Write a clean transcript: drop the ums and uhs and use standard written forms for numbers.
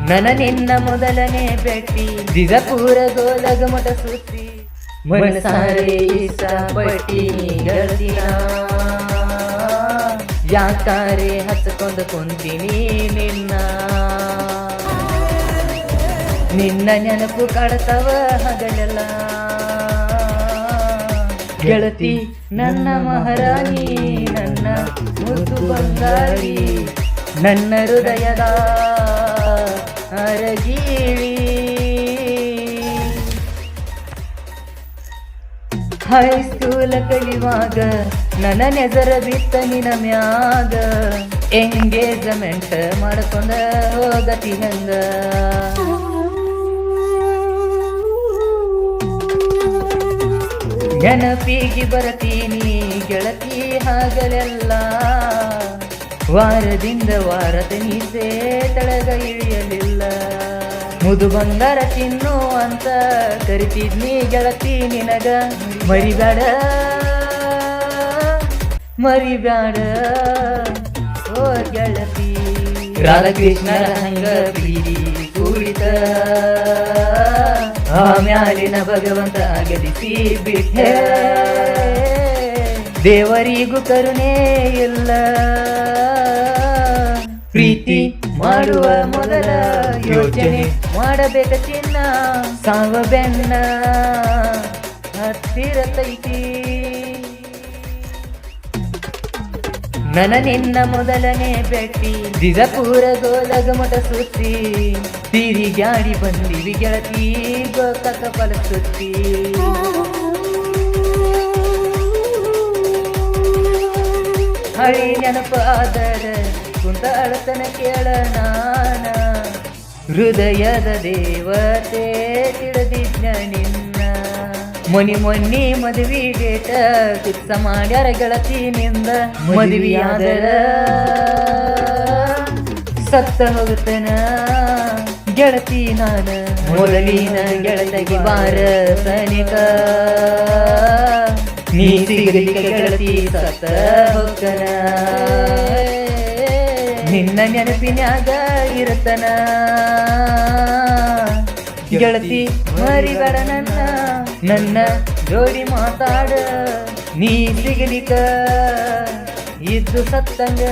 ನನ ನಿನ್ನ ಮೊದಲನೇ ಭೇಟಿ ಬಿಜಾಪುರ ಗೋಲಗಮಟ ಸುತ್ತಿ ಮನಸಾರೆ ಇಷ್ಟಪಟ್ಟಿ ಗೆಳತಿನ ಯಾಕಾರೆ ಹಚ್ಕೊಂಡು ಕುಂತೀನಿ ನಿನ್ನ ನೆನಪು ಕಾಡ್ತವ ಹಗಲೆಲ್ಲ ಗೆಳತಿ ನನ್ನ ಮಹಾರಾಣಿ ನನ್ನ ಮುದ್ದು ಬಂಗಾರಿ ನನ್ನ ಹೃದಯದ ಅರಗೀಳಿ ಹೈಸ್ಕೂಲ ಕಲಿಯುವಾಗ ನನ್ನ ನೆಜರ ಬಿತ್ತ ನಿನ ಮ್ಯಾಗ ಎಂಗೇಜ್ಮೆಂಟ್ ಮಾಡ್ಕೊಂಡ ಹೋಗತಿ ಹಂಗ ನೆನಪಿಗೆ ಬರತೀನಿ ಗೆಳತಿ ಹಗಲೆಲ್ಲ ವಾರದಿಂದ ವಾರದ ನೀಸೆ ತಳಗ ಇಳಿಯಲಿಲ್ಲ ಮುದು ಬಂಗಾರ ತಿನ್ನು ಅಂತ ಕರಿತಿದ್ನಿ ಗೆಳತಿ ನಿನಗ ಮರಿಬ್ಯಾಡ ಓ ಗೆಳತಿ ರಾಧಾಕೃಷ್ಣರ ಹಂಗ ಪ್ರೀತಿ ಕೂಡಿತ ಆಮ್ಯಾಲಿನ ಭಗವಂತ ಗದಿಸಿ ಬಿಟ್ಟ ದೇವರಿಗೂ ಕರುಣೆ ಇಲ್ಲ ಪ್ರೀತಿ ಮಾಡುವ ಮೊದಲ ಯೋಚನೆ ಮಾಡಬೇಕ ಚಿನ್ನ ಸಾವ ಬೆನ್ನ ಹತ್ತಿರ ತೈತಿ ನನ ನಿನ್ನ ಮೊದಲನೇ ಭೇಟಿ ಬಿಜಾಪುರ ಗೋಲಗಮಟ ಸುತ್ತಿ ತಿರುಗಾಡಿ ಬಂದಿವಿ ಗೆಳತಿ ಗೋಕಾಕ ಫಲ ಸುತ್ತಿ ಹಳಿ ನೆನಪಾದರ ಕುಂತ ಅಳತನ ಕೇಳ ನಾನ ಹೃದಯದ ದೇವತೆ ತಿಳಿದಿದ್ನ ನಿನ್ನ ಮೊನ್ನಿ ಮದುವೆ ಡೇಟ ಫಿಕ್ಸ ಮಾಡ್ಯಾರ ಗೆಳತಿನಿಂದ ಮದುವೆಯಾದರ ಸತ್ತ ಹೋಗುತ್ತನ ಗೆಳತಿ ನಾನ ಮೊದಲಿನ ಗೆಳತಿಗೆ ಬಾರ ಸನಿಕ ನೀ ಸಿಗಲಿಕ್ಕೆ ಗೆಳತಿ ಸತ್ತ ಹೋಗನ ನಿನ್ನ ನೆನಪಿನ್ಯಾಗ ಇರತನ ಗೆಳತಿ ಮರಿಬೇಡ ನನ್ನ ಜೋಡಿ ಮಾತಾಡ ನೀ ಸಿಗಲಿಕ್ಕ ಇದ್ದು ಸತ್ತಂಗ